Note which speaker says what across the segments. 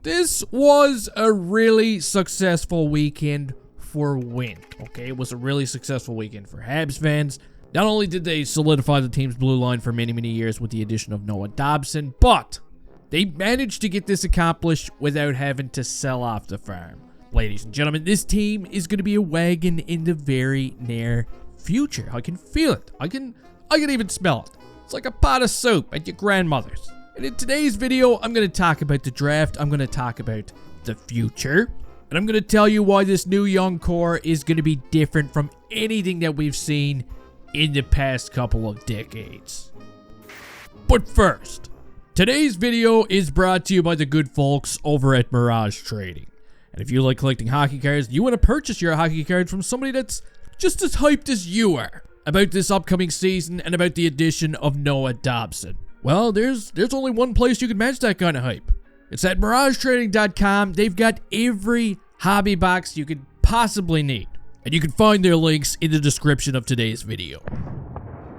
Speaker 1: This was a really successful weekend for Wind, okay? It was a really successful weekend for Habs fans. Not only did they solidify the team's blue line for many, many years with the addition of Noah Dobson, but they managed to get this accomplished without having to sell off the farm. Ladies and gentlemen, this team is going to be a wagon in the very near future. I can feel it. I can even smell it. It's like a pot of soup at your grandmother's. And in today's video, I'm going to talk about the draft. I'm going to talk about the future. And I'm going to tell you why this new young core is going to be different from anything that we've seen in the past couple of decades. But first, today's video is brought to you by the good folks over at Mirage Trading. And if you like collecting hockey cards, you want to purchase your hockey card from somebody that's just as hyped as you are about this upcoming season and about the addition of Noah Dobson. Well, there's only one place you can match that kind of hype. It's at MirageTrading.com. They've got every hobby box you could possibly need. And you can find their links in the description of today's video.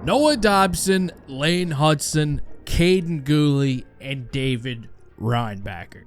Speaker 1: Noah Dobson, Lane Hudson, Caden Gooley, and David Reinbacher.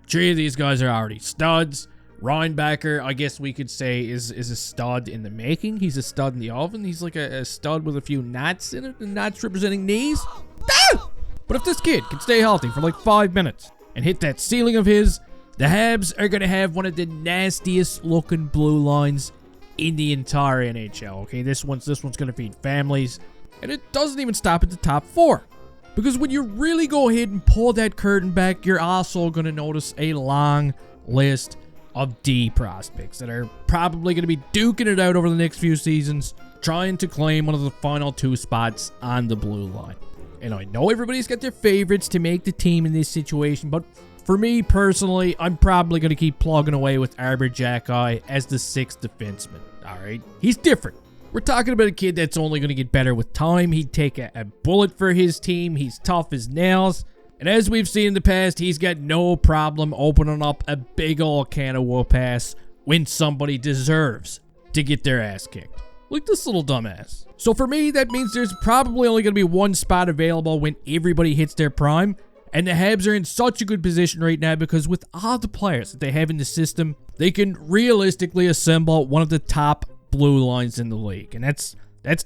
Speaker 1: 3 of these guys are already studs. Reinbacher, I guess we could say, is a stud in the making. He's a stud in the oven. He's like a stud with a few knots in it, and knots representing knees. Ah! But if this kid can stay healthy for like 5 minutes and hit that ceiling of his, the Habs are going to have one of the nastiest looking blue lines in the entire NHL, okay? This one's going to feed families, and it doesn't even stop at the top 4. Because when you really go ahead and pull that curtain back, you're also going to notice a long list of D prospects that are probably going to be duking it out over the next few seasons, trying to claim one of the final 2 spots on the blue line. And I know everybody's got their favorites to make the team in this situation, but for me personally, I'm probably going to keep plugging away with Arbor Jacki as the 6th defenseman, alright? He's different. We're talking about a kid that's only going to get better with time. He'd take a bullet for his team. He's tough as nails. And as we've seen in the past, he's got no problem opening up a big old can of whoop ass when somebody deserves to get their ass kicked. Like this little dumbass. So for me, that means there's probably only going to be 1 spot available when everybody hits their prime. And the Habs are in such a good position right now because with all the players that they have in the system, they can realistically assemble one of the top blue lines in the league. And that's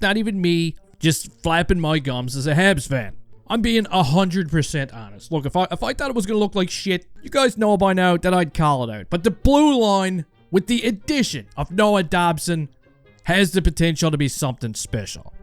Speaker 1: not even me just flapping my gums as a Habs fan. I'm being 100% honest. Look, if I thought it was going to look like shit, you guys know by now that I'd call it out. But the blue line, with the addition of Noah Dobson, has the potential to be something special.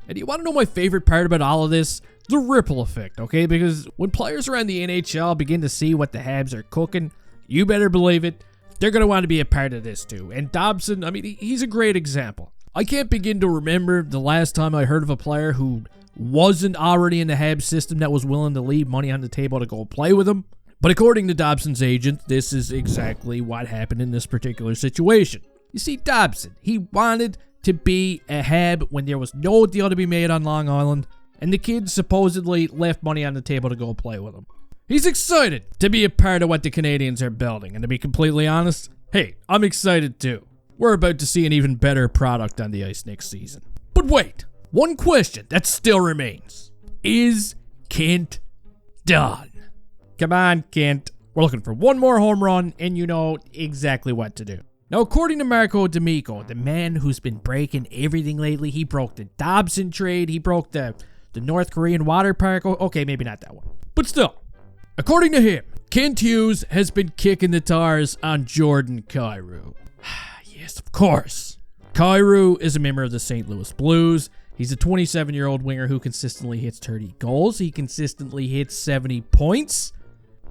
Speaker 1: And you want to know my favorite part about all of this? The ripple effect, okay? Because when players around the NHL begin to see what the Habs are cooking, you better believe it, they're going to want to be a part of this too. And Dobson, I mean, he's a great example. I can't begin to remember the last time I heard of a player who wasn't already in the Habs system that was willing to leave money on the table to go play with him. But according to Dobson's agent, this is exactly what happened in this particular situation. You see, Dobson, he wanted to be a Hab when there was no deal to be made on Long Island, and the kid supposedly left money on the table to go play with him. He's excited to be a part of what the Canadiens are building, and to be completely honest, hey, I'm excited too. We're about to see an even better product on the ice next season. But wait, one question that still remains. Is Kent done? Come on, Kent. We're looking for one more home run, and you know exactly what to do. Now, according to Marco D'Amico, the man who's been breaking everything lately, he broke the Dobson trade, he broke the North Korean water park. Okay, maybe not that one. But still, according to him, Kent Hughes has been kicking the tires on Jordan Kyrou. Yes, of course. Kyrou is a member of the St. Louis Blues. He's a 27-year-old winger who consistently hits 30 goals. He consistently hits 70 points.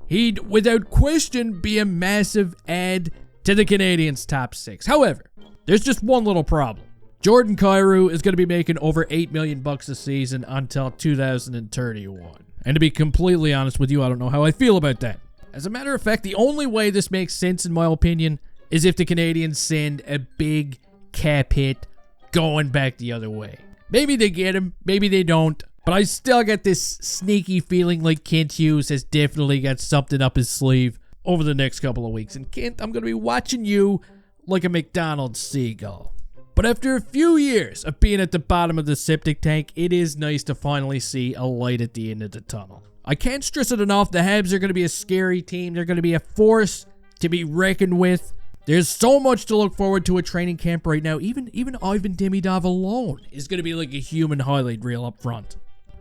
Speaker 1: He'd, without question, be a massive add to the Canadiens' top 6. However, there's just one little problem. Jordan Kyrou is going to be making over $8 million a season until 2031. And to be completely honest with you, I don't know how I feel about that. As a matter of fact, the only way this makes sense, in my opinion, is if the Canadiens send a big cap hit going back the other way. Maybe they get him, maybe they don't, but I still get this sneaky feeling like Kent Hughes has definitely got something up his sleeve over the next couple of weeks. And Kent, I'm going to be watching you like a McDonald's seagull. But after a few years of being at the bottom of the septic tank, it is nice to finally see a light at the end of the tunnel. I can't stress it enough, the Habs are going to be a scary team. They're going to be a force to be reckoned with. There's so much to look forward to at training camp right now. Even Ivan Demidov alone is going to be like a human highlight reel up front.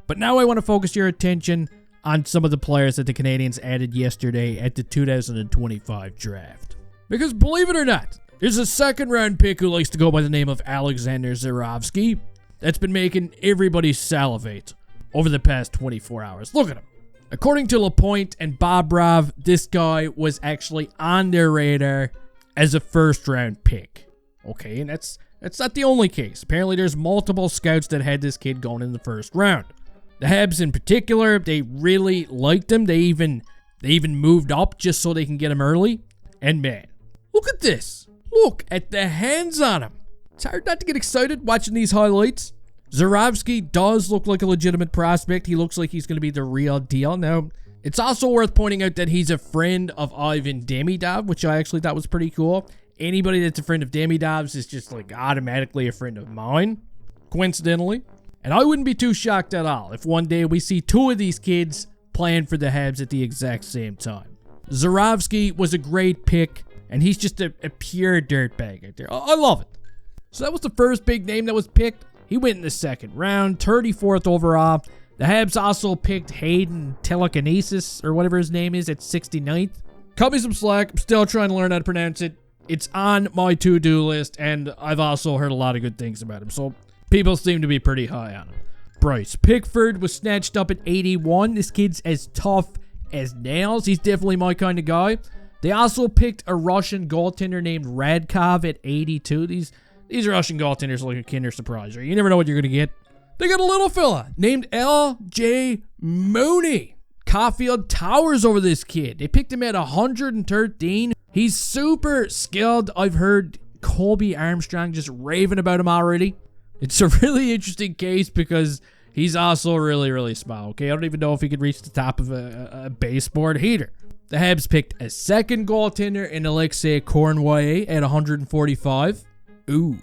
Speaker 1: But now I want to focus your attention on some of the players that the Canadiens added yesterday at the 2025 draft. Because believe it or not, there's a second round pick who likes to go by the name of Alexander Zarovski that's been making everybody salivate over the past 24 hours. Look at him. According to LaPointe and Bobrov, this guy was actually on their radar as a first round pick. Okay, and that's not the only case. Apparently there's multiple scouts that had this kid going in the first round. The Habs in particular, they really liked him. They even moved up just so they can get him early. And man, look at this. Look at the hands on him. It's hard not to get excited watching these highlights. Zarovski does look like a legitimate prospect. He looks like he's going to be the real deal. Now, it's also worth pointing out that he's a friend of Ivan Demidov, which I actually thought was pretty cool. Anybody that's a friend of Demidov's is just like automatically a friend of mine, coincidentally. And I wouldn't be too shocked at all if one day we see two of these kids playing for the Habs at the exact same time. Zarovski was a great pick, and he's just a pure dirtbag out there. I love it. So that was the first big name that was picked. He went in the second round, 34th overall. The Habs also picked Hayden Telekinesis, or whatever his name is, at 69th. Cut me some slack. I'm still trying to learn how to pronounce it. It's on my to-do list, and I've also heard a lot of good things about him, so people seem to be pretty high on him. Bryce Pickford was snatched up at 81. This kid's as tough as nails. He's definitely my kind of guy. They also picked a Russian goaltender named Radkov at 82. These Russian goaltenders are like a Kinder Surprise, right? You never know what you're going to get. They got a little fella named L.J. Mooney. Caulfield towers over this kid. They picked him at 113. He's super skilled. I've heard Colby Armstrong just raving about him already. It's a really interesting case because he's also really, really small, okay? I don't even know if he could reach the top of a baseboard heater. The Habs picked a second goaltender in Alexei Cornway at 145. Ooh,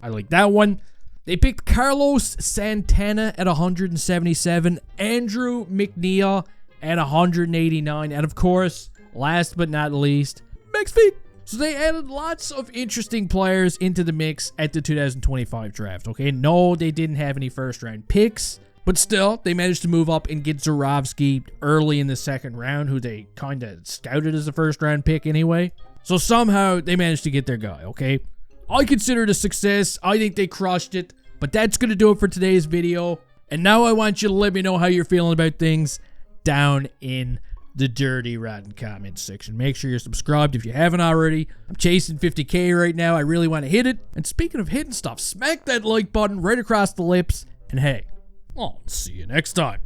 Speaker 1: I like that one. They picked Carlos Santana at 177, Andrew McNeil at 189, and of course, last but not least, Max Feet. So they added lots of interesting players into the mix at the 2025 draft, okay? No, they didn't have any first-round picks, but still, they managed to move up and get Zarovski early in the second round, who they kind of scouted as a first-round pick anyway. So somehow, they managed to get their guy, okay? I consider it a success. I think they crushed it. But that's going to do it for today's video. And now I want you to let me know how you're feeling about things down in the dirty, rotten comments section. Make sure you're subscribed if you haven't already. I'm chasing 50K right now. I really want to hit it. And speaking of hitting stuff, smack that like button right across the lips. And hey, I'll see you next time.